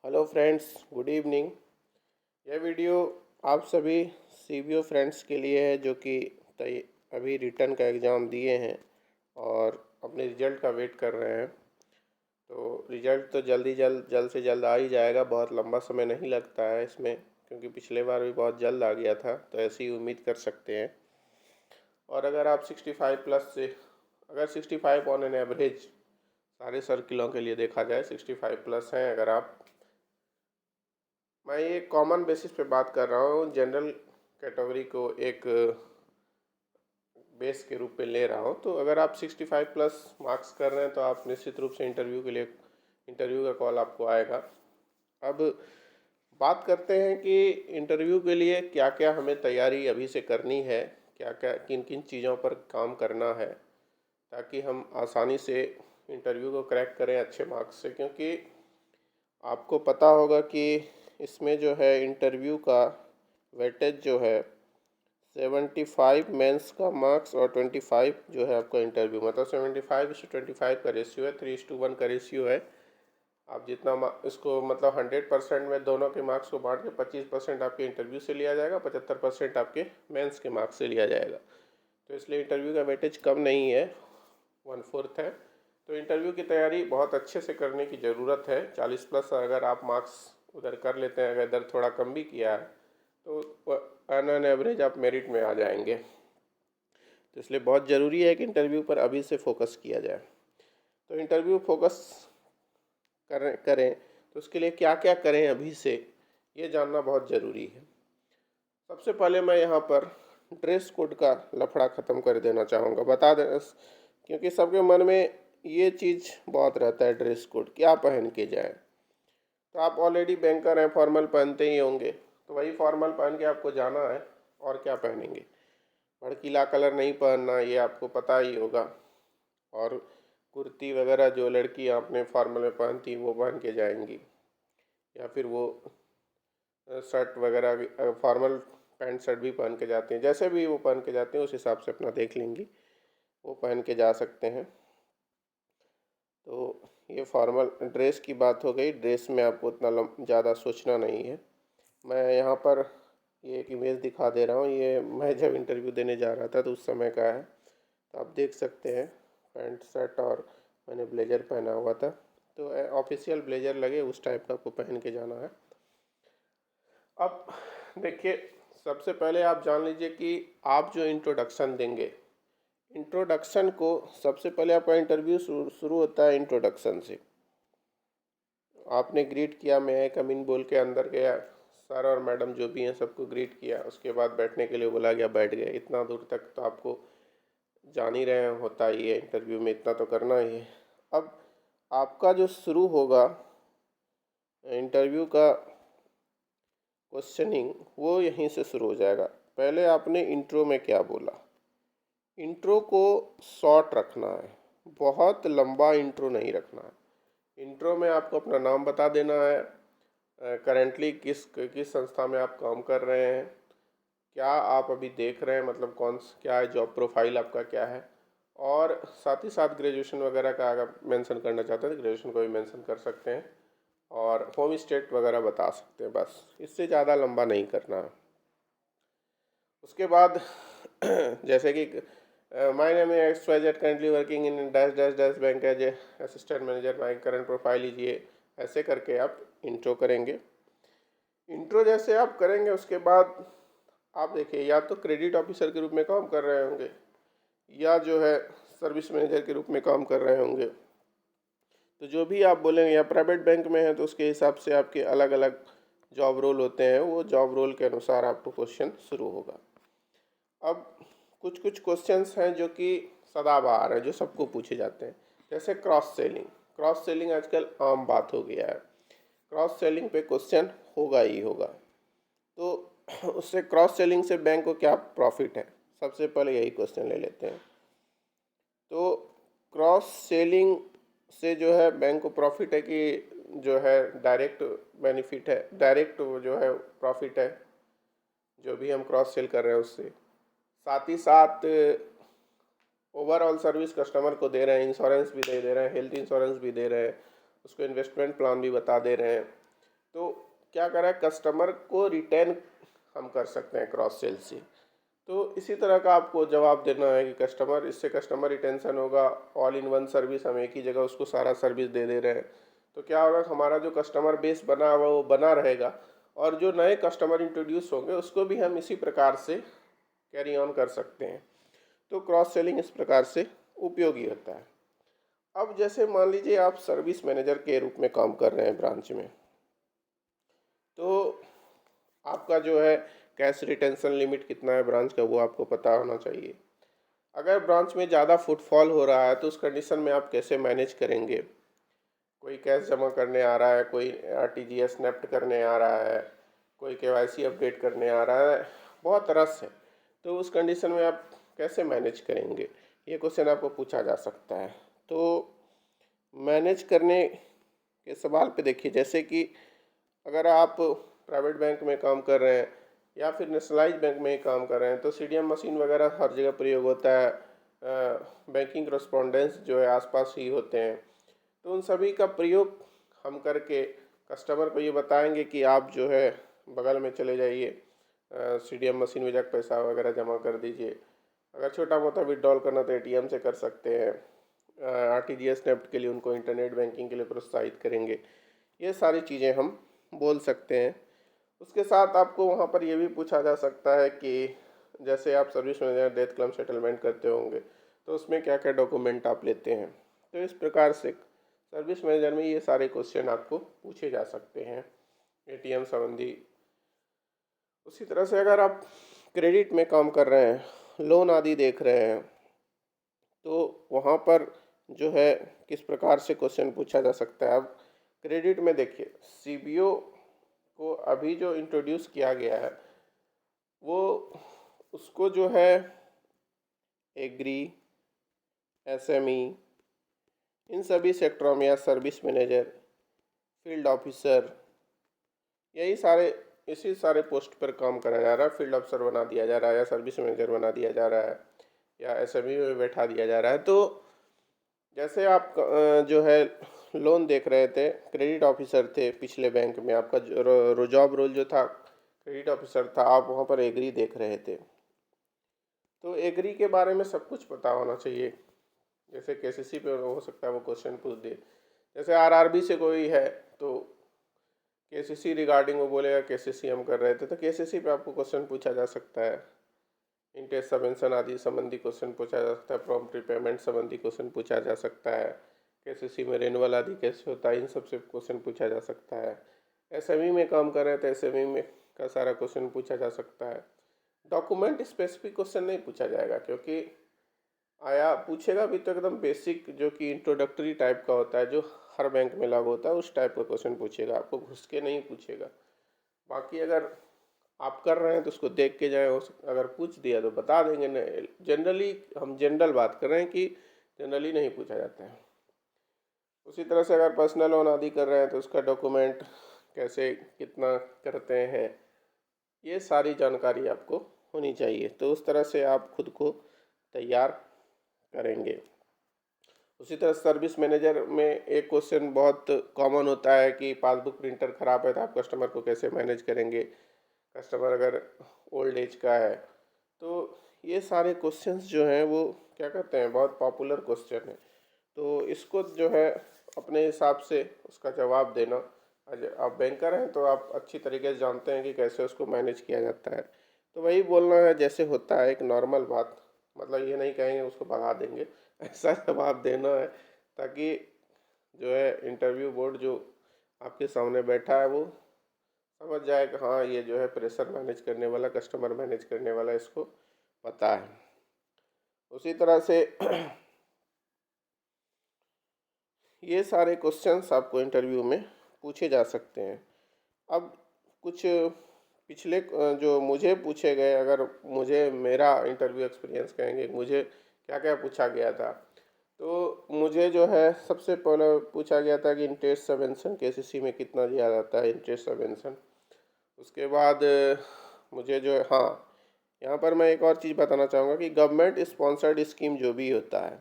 Hello friends, good evening. यह video आप सभी सीबीओ फ्रेंड्स के लिए है जो कि अभी रिटर्न का एग्ज़ाम दिए हैं और अपने रिज़ल्ट का वेट कर रहे हैं। तो रिज़ल्ट तो जल्द से जल्द आ ही जाएगा। बहुत लंबा समय नहीं लगता है इसमें, क्योंकि पिछले बार भी बहुत जल्द आ गया था, तो ऐसी ही उम्मीद कर सकते हैं। और अगर आप 65 प्लस से, अगर 65 ऑन एन एवरेज सारे सर्किलों के लिए देखा जाए 65 प्लस हैं अगर आप, मैं ये कॉमन बेसिस पे बात कर रहा हूँ, जनरल कैटेगरी को एक बेस के रूप में ले रहा हूँ। तो अगर आप 65 प्लस मार्क्स कर रहे हैं तो आप निश्चित रूप से इंटरव्यू का कॉल आपको आएगा। अब बात करते हैं कि इंटरव्यू के लिए क्या क्या हमें तैयारी अभी से करनी है, क्या क्या किन किन चीज़ों पर काम करना है, ताकि हम आसानी से इंटरव्यू को क्रैक करें अच्छे मार्क्स से। क्योंकि आपको पता होगा कि इसमें जो है इंटरव्यू का वेटेज जो है 75 मेंस का मार्क्स और 25 जो है आपका इंटरव्यू, मतलब 75:25 का रेशियो है, 3:1 का रेशियो है। आप जितना इसको मतलब 100% में दोनों के मार्क्स को बांट के 25% आपके इंटरव्यू से लिया जाएगा, 75% आपके मेंस के मार्क्स से लिया जाएगा। तो इसलिए इंटरव्यू का वेटेज कम नहीं है, 1/4 है। तो इंटरव्यू की तैयारी बहुत अच्छे से करने की ज़रूरत है। 40 प्लस अगर आप मार्क्स उधर कर लेते हैं, अगर इधर थोड़ा कम भी किया है तो ऑन एवरेज आप मेरिट में आ जाएंगे। तो इसलिए बहुत ज़रूरी है कि इंटरव्यू पर अभी से फोकस किया जाए। तो इंटरव्यू फोकस करें तो उसके लिए क्या क्या करें अभी से, ये जानना बहुत ज़रूरी है। सबसे पहले मैं यहाँ पर ड्रेस कोड का लफड़ा ख़त्म कर देना चाहूँगा, बता दें, क्योंकि सबके मन में ये चीज़ बहुत रहता है, ड्रेस कोड क्या पहन के जाए। तो आप ऑलरेडी बैंकर हैं, फॉर्मल पहनते ही होंगे, तो वही फॉर्मल पहन के आपको जाना है। और क्या पहनेंगे, भड़कीला कलर नहीं पहनना, ये आपको पता ही होगा। और कुर्ती वगैरह जो लड़की आपने फॉर्मल में पहनती वो पहन के जाएंगी, या फिर वो शर्ट वगैरह भी, फॉर्मल पैंट शर्ट भी पहन के जाती हैं, जैसे भी वो पहन के जाते हैं उस हिसाब से अपना देख लेंगी, वो पहन के जा सकते हैं। तो ये फॉर्मल ड्रेस की बात हो गई। ड्रेस में आपको उतना ज़्यादा सोचना नहीं है। मैं यहाँ पर ये एक इमेज दिखा दे रहा हूँ, ये मैं जब इंटरव्यू देने जा रहा था तो उस समय का है। तो आप देख सकते हैं पैंट शर्ट और मैंने ब्लेज़र पहना हुआ था। तो ऑफिशियल ब्लेज़र लगे उस टाइप का आपको पहन के जाना है। अब देखिए, सबसे पहले आप जान लीजिए कि आप जो इंट्रोडक्शन देंगे, इंट्रोडक्शन को सबसे पहले आपका इंटरव्यू शुरू होता है इंट्रोडक्शन से। आपने ग्रीट किया, मैं आई कम इन बोल के अंदर गया, सर और मैडम जो भी हैं सबको ग्रीट किया, उसके बाद बैठने के लिए बोला गया, बैठ गए। इतना दूर तक तो आपको जान ही रहे होता ही है, इंटरव्यू में इतना तो करना ही है। अब आपका जो शुरू होगा इंटरव्यू का क्वेश्चनिंग, वो यहीं से शुरू हो जाएगा। पहले आपने इंट्रो में क्या बोला, इंट्रो को शॉर्ट रखना है, बहुत लंबा इंट्रो नहीं रखना है। इंट्रो में आपको अपना नाम बता देना है, करेंटली किस संस्था में आप काम कर रहे हैं, क्या आप अभी देख रहे हैं, मतलब क्या है जॉब प्रोफाइल आपका क्या है, और साथ ही साथ ग्रेजुएशन वगैरह का अगर मेंशन करना चाहते हैं तो ग्रेजुएशन को भी मेंशन कर सकते हैं, और होम स्टेट वगैरह बता सकते हैं। बस इससे ज़्यादा लंबा नहीं करना है। उसके बाद जैसे कि my name is XYZ, currently working in dash dash dash bank as a assistant manager, my current profile लीजिए, ऐसे करके आप इंट्रो करेंगे। इंट्रो जैसे आप करेंगे उसके बाद आप देखिए, या तो क्रेडिट ऑफिसर के रूप में काम कर रहे होंगे, या जो है सर्विस मैनेजर के रूप में काम कर रहे होंगे। तो जो भी आप बोलेंगे, या प्राइवेट बैंक में है तो उसके हिसाब से आपके अलग अलग जॉब रोल होते हैं, वो जॉब रोल के अनुसार आपको क्वेश्चन शुरू होगा। अब कुछ कुछ क्वेश्चंस हैं जो कि सदाबहार हैं, जो सबको पूछे जाते हैं, जैसे क्रॉस सेलिंग। क्रॉस सेलिंग आजकल आम बात हो गया है, क्रॉस सेलिंग पे क्वेश्चन होगा ही होगा। तो उससे क्रॉस सेलिंग से बैंक को क्या प्रॉफिट है, सबसे पहले यही क्वेश्चन ले लेते हैं। तो क्रॉस सेलिंग से जो है बैंक को प्रॉफिट है कि जो है डायरेक्ट बेनिफिट है, डायरेक्ट जो है प्रॉफिट है जो भी हम क्रॉस सेल कर रहे हैं उससे। साथ ही साथ ओवरऑल सर्विस कस्टमर को दे रहे हैं, इंश्योरेंस भी दे रहे हैं, हेल्थ इंश्योरेंस भी दे रहे हैं, उसको इन्वेस्टमेंट प्लान भी बता दे रहे हैं, तो क्या करा, कस्टमर को रिटेन हम कर सकते हैं क्रॉस सेल से। तो इसी तरह का आपको जवाब देना है कि कस्टमर, इससे कस्टमर रिटेंशन होगा। ऑल इन वन सर्विस, हम एक ही जगह उसको सारा सर्विस दे रहे हैं, तो क्या होगा, हमारा जो कस्टमर बेस बना हुआ वो बना रहेगा, और जो नए कस्टमर इंट्रोड्यूस होंगे उसको भी हम इसी प्रकार से कैरी ऑन कर सकते हैं। तो क्रॉस सेलिंग इस प्रकार से उपयोगी होता है। अब जैसे मान लीजिए आप सर्विस मैनेजर के रूप में काम कर रहे हैं ब्रांच में, तो आपका जो है कैश रिटेंशन लिमिट कितना है ब्रांच का, वो आपको पता होना चाहिए। अगर ब्रांच में ज़्यादा फुटफॉल हो रहा है तो उस कंडीशन में आप कैसे मैनेज करेंगे। कोई कैश जमा करने आ रहा है, कोई आरटीजीएस नेफ्ट करने आ रहा है, कोई केवाईसी अपडेट करने आ रहा है, बहुत रस है, तो उस कंडीशन में आप कैसे मैनेज करेंगे, ये क्वेश्चन आपको पूछा जा सकता है। तो मैनेज करने के सवाल पे देखिए, जैसे कि अगर आप प्राइवेट बैंक में काम कर रहे हैं या फिर नेशनलाइज बैंक में ही काम कर रहे हैं, तो सीडीएम मशीन वगैरह हर जगह प्रयोग होता है। बैंकिंग करस्पॉन्डेंस जो है आसपास ही होते हैं, तो उन सभी का प्रयोग हम करके कस्टमर को ये बताएंगे कि आप जो है बगल में चले जाइए, सीडीएम मशीन में जाकर पैसा वगैरह जमा कर दीजिए। अगर छोटा मोटा विड्रॉल करना तो एटीएम से कर सकते हैं। आरटीजीएस नेफ्ट के लिए उनको इंटरनेट बैंकिंग के लिए प्रोत्साहित करेंगे। ये सारी चीज़ें हम बोल सकते हैं। उसके साथ आपको वहाँ पर ये भी पूछा जा सकता है कि जैसे आप service manager death claim settlement करते होंगे, तो उसमें क्या क्या डॉक्यूमेंट आप लेते हैं। तो इस प्रकार से सर्विस मैनेजर में ये सारे क्वेश्चन आपको पूछे जा सकते हैं एटीएम संबंधी। उसी तरह से अगर आप क्रेडिट में काम कर रहे हैं, लोन आदि देख रहे हैं, तो वहाँ पर जो है किस प्रकार से क्वेश्चन पूछा जा सकता है। अब क्रेडिट में देखिए, सीबीओ को अभी जो इंट्रोड्यूस किया गया है, वो उसको जो है एग्री, एसएमई, इन सभी सेक्टरों में, या सर्विस मैनेजर, फील्ड ऑफिसर, यही सारे, इसी सारे पोस्ट पर काम करा जा रहा है। फील्ड ऑफिसर बना दिया जा रहा है, या सर्विस मैनेजर बना दिया जा रहा है, या एसएमई में बैठा दिया जा रहा है। तो जैसे आप जो है लोन देख रहे थे, क्रेडिट ऑफिसर थे पिछले बैंक में, आपका जॉब रोल जो था क्रेडिट ऑफिसर था, आप वहाँ पर एग्री देख रहे थे। तो एग्री के बारे में सब कुछ पता होना चाहिए। जैसे केसीसी पे हो सकता है वो क्वेश्चन पूछ दे, जैसे आरआरबी से कोई है तो केसीसी रिगार्डिंग वो बोलेगा केसीसी हम कर रहे थे, तो केसीसी पे आपको क्वेश्चन पूछा जा सकता है। इंटरेस्ट सबवेंशन आदि संबंधी क्वेश्चन पूछा जा सकता है, प्रॉम्प्ट रिपेमेंट संबंधी क्वेश्चन पूछा जा सकता है, केसीसी में रेनुअल आदि कैसे होता है, इन सबसे क्वेश्चन पूछा जा सकता है। एसएमई में काम कर रहे हैं तो एसएमई में का सारा क्वेश्चन पूछा जा सकता है। डॉक्यूमेंट स्पेसिफिक क्वेश्चन नहीं पूछा जाएगा, क्योंकि आया पूछेगा भी तो एकदम बेसिक, जो कि इंट्रोडक्टरी टाइप का होता है, जो हर बैंक में लागू होता है, उस टाइप का क्वेश्चन पूछेगा, आपको घुस के नहीं पूछेगा। बाकी अगर आप कर रहे हैं तो उसको देख के जाए, अगर पूछ दिया तो बता देंगे। नहीं, जनरली हम जनरल बात कर रहे हैं कि जनरली नहीं पूछा जाता है। उसी तरह से अगर पर्सनल लोन आदि कर रहे हैं तो उसका डॉक्यूमेंट कैसे कितना करते हैं, ये सारी जानकारी आपको होनी चाहिए। तो उस तरह से आप खुद को तैयार करेंगे। उसी तरह सर्विस मैनेजर में एक क्वेश्चन बहुत कॉमन होता है कि पासबुक प्रिंटर ख़राब है तो आप कस्टमर को कैसे मैनेज करेंगे, कस्टमर अगर ओल्ड एज का है। तो ये सारे क्वेश्चंस जो हैं वो क्या कहते हैं, बहुत पॉपुलर क्वेश्चन है। तो इसको जो है अपने हिसाब से उसका जवाब देना, आप बैंकर हैं तो आप अच्छी तरीके से जानते हैं कि कैसे उसको मैनेज किया जाता है। तो वही बोलना है जैसे होता है, एक नॉर्मल बात, मतलब ये नहीं कहेंगे उसको भगा देंगे, ऐसा जवाब देना है ताकि जो है इंटरव्यू बोर्ड जो आपके सामने बैठा है वो समझ जाए कि हाँ ये जो है प्रेशर मैनेज करने वाला, कस्टमर मैनेज करने वाला, इसको पता है। उसी तरह से ये सारे क्वेश्चंस आपको इंटरव्यू में पूछे जा सकते हैं। अब कुछ पिछले जो मुझे पूछे गए, अगर मुझे मेरा इंटरव्यू एक्सपीरियंस कहेंगे मुझे क्या क्या पूछा गया था, तो मुझे जो है सबसे पहले पूछा गया था कि इंटरेस्ट सबवेंशन केसीसी में कितना दिया जाता है, इंटरेस्ट सबवेंशन। उसके बाद मुझे जो है, हाँ यहाँ पर मैं एक और चीज़ बताना चाहूँगा कि गवर्नमेंट स्पॉन्सर्ड स्कीम जो भी होता है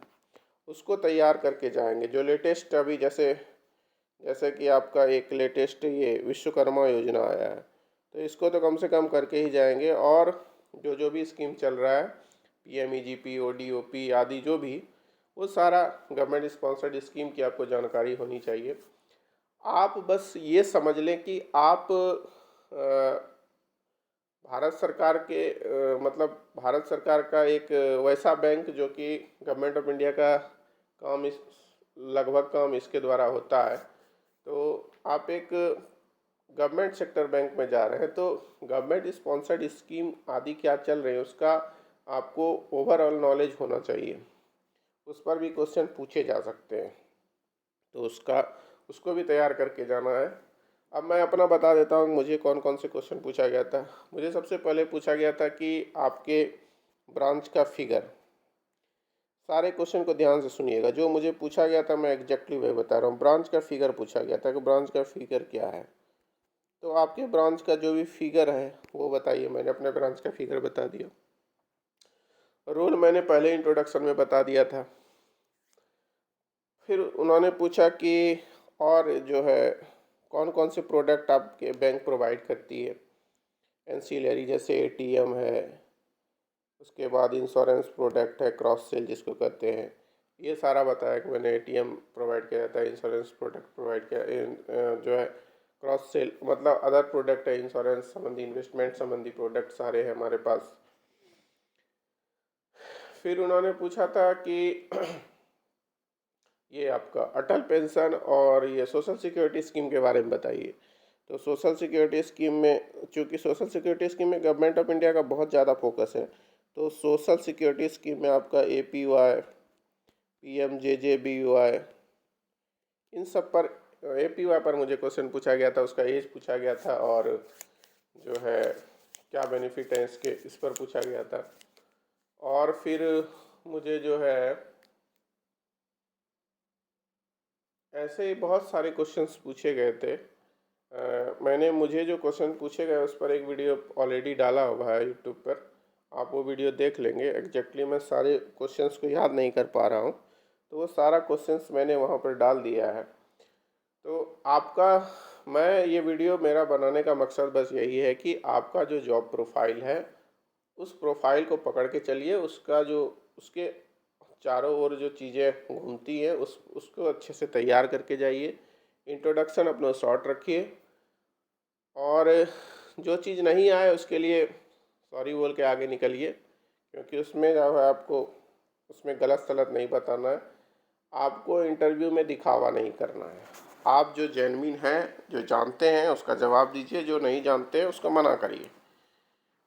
उसको तैयार करके जाएंगे। जो लेटेस्ट अभी जैसे जैसे कि आपका एक लेटेस्ट ये विश्वकर्मा योजना आया है, तो इसको तो कम से कम करके ही जाएंगे। और जो जो भी स्कीम चल रहा है, PMEGP, ODOP आदि जो भी, वो सारा गवर्नमेंट स्पॉन्सर्ड स्कीम की आपको जानकारी होनी चाहिए। आप बस ये समझ लें कि आप भारत सरकार के मतलब भारत सरकार का एक वैसा बैंक जो कि गवर्नमेंट ऑफ इंडिया का काम इस लगभग काम इसके द्वारा होता है। तो आप एक गवर्नमेंट सेक्टर बैंक में जा रहे हैं, तो गवर्नमेंट स्पॉन्सर्ड स्कीम आदि क्या चल रही है उसका आपको ओवरऑल नॉलेज होना चाहिए। उस पर भी क्वेश्चन पूछे जा सकते हैं, तो उसको भी तैयार करके जाना है। अब मैं अपना बता देता हूँ मुझे कौन कौन से क्वेश्चन पूछा गया था। मुझे सबसे पहले पूछा गया था कि आपके ब्रांच का फिगर। सारे क्वेश्चन को ध्यान से सुनिएगा, जो मुझे पूछा गया था मैं एग्जैक्टली वही बता रहा हूँ। ब्रांच का फिगर पूछा गया था कि ब्रांच का फिगर क्या है, तो आपके ब्रांच का जो भी फिगर है वो बताइए। मैंने अपने ब्रांच का फिगर बता दिया। रोल मैंने पहले इंट्रोडक्शन में बता दिया था। फिर उन्होंने पूछा कि और जो है कौन कौन से प्रोडक्ट आपके बैंक प्रोवाइड करती है। एंसीलरी जैसे ATM है, उसके बाद इंश्योरेंस प्रोडक्ट है, क्रॉस सेल जिसको कहते हैं, ये सारा बताया कि मैंने ATM प्रोवाइड किया जाता है, इंश्योरेंस प्रोडक्ट प्रोवाइड किया जो है क्रॉस सेल मतलब अदर प्रोडक्ट है, इंश्योरेंस संबंधी, इन्वेस्टमेंट संबंधी प्रोडक्ट सारे हैं हमारे पास। फिर उन्होंने पूछा था कि ये आपका अटल पेंशन और ये सोशल सिक्योरिटी स्कीम के बारे में बताइए। तो सोशल सिक्योरिटी स्कीम में, चूँकि सोशल सिक्योरिटी स्कीम में गवर्नमेंट ऑफ इंडिया का बहुत ज़्यादा फोकस है, तो सोशल सिक्योरिटी स्कीम में आपका APY, PMJJBY, इन सब पर APY पर मुझे क्वेश्चन पूछा गया था, उसका एज पूछा गया था और जो है क्या बेनिफिट है इसके, इस पर पूछा गया था। और फिर मुझे जो है ऐसे ही बहुत सारे क्वेश्चंस पूछे गए थे। मुझे जो क्वेश्चन पूछे गए उस पर एक वीडियो ऑलरेडी डाला हुआ है यूट्यूब पर, आप वो वीडियो देख लेंगे। एग्जैक्टली मैं सारे क्वेश्चंस को याद नहीं कर पा रहा हूँ, तो वो सारा क्वेश्चंस मैंने वहाँ पर डाल दिया है। तो आपका, मैं ये वीडियो मेरा बनाने का मकसद बस यही है कि आपका जो जॉब प्रोफाइल है उस प्रोफाइल को पकड़ के चलिए, उसका जो उसके चारों ओर जो चीज़ें घूमती हैं उसको अच्छे से तैयार करके जाइए। इंट्रोडक्शन अपना शॉर्ट रखिए, और जो चीज़ नहीं आए उसके लिए सॉरी बोल के आगे निकलिए, क्योंकि उसमें जो है आपको उसमें गलत सलत नहीं बताना है। आपको इंटरव्यू में दिखावा नहीं करना है। आप जो जेन्युइन हैं, जो जानते हैं उसका जवाब दीजिए, जो नहीं जानते हैं उसको मना करिए।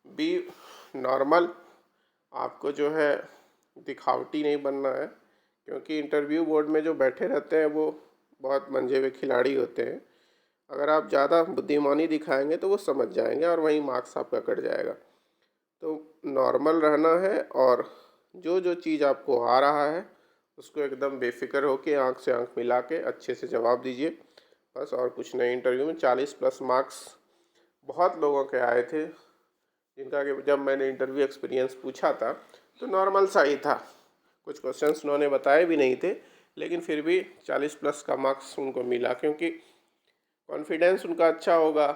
बी नॉर्मल, आपको जो है दिखावटी नहीं बनना है, क्योंकि इंटरव्यू बोर्ड में जो बैठे रहते हैं वो बहुत मंझे हुए खिलाड़ी होते हैं। अगर आप ज़्यादा बुद्धिमानी दिखाएंगे तो वो समझ जाएंगे और वहीं मार्क्स आपका कट जाएगा। तो नॉर्मल रहना है, और जो जो चीज़ आपको आ रहा है उसको एकदम बेफिक्र होके आंख से आंख मिला के अच्छे से जवाब दीजिए, बस और कुछ नहीं। इंटरव्यू में 40+ मार्क्स बहुत लोगों के आए थे, जिनका कि जब मैंने इंटरव्यू एक्सपीरियंस पूछा था तो नॉर्मल सा ही था, कुछ क्वेश्चंस उन्होंने बताए भी नहीं थे, लेकिन फिर भी 40+ का मार्क्स उनको मिला, क्योंकि कॉन्फिडेंस उनका अच्छा होगा,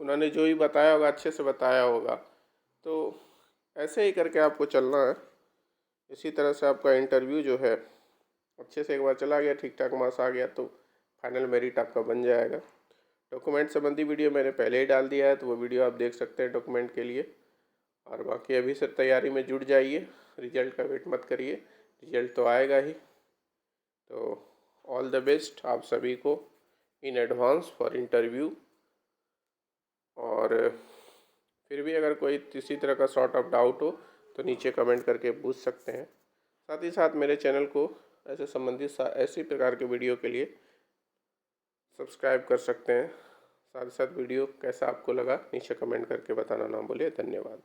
उन्होंने जो ही बताया होगा अच्छे से बताया होगा। तो ऐसे ही करके आपको चलना है। इसी तरह से आपका इंटरव्यू जो है अच्छे से एक बार चला गया, ठीक ठाक मार्क्स आ गया, तो फाइनल मेरिट आपका बन जाएगा। डॉक्यूमेंट संबंधी वीडियो मैंने पहले ही डाल दिया है, तो वो वीडियो आप देख सकते हैं डॉक्यूमेंट के लिए। और बाकी अभी से तैयारी में जुट जाइए, रिजल्ट का वेट मत करिए, रिजल्ट तो आएगा ही। तो ऑल द बेस्ट आप सभी को इन एडवांस फॉर इंटरव्यू। और फिर भी अगर कोई किसी तरह का सॉर्ट ऑफ डाउट हो तो नीचे कमेंट करके पूछ सकते हैं। साथ ही साथ मेरे चैनल को ऐसे संबंधित ऐसी प्रकार के वीडियो के लिए सब्सक्राइब कर सकते हैं। साथ ही साथ वीडियो कैसा आपको लगा नीचे कमेंट करके बताना ना भूलिए। धन्यवाद।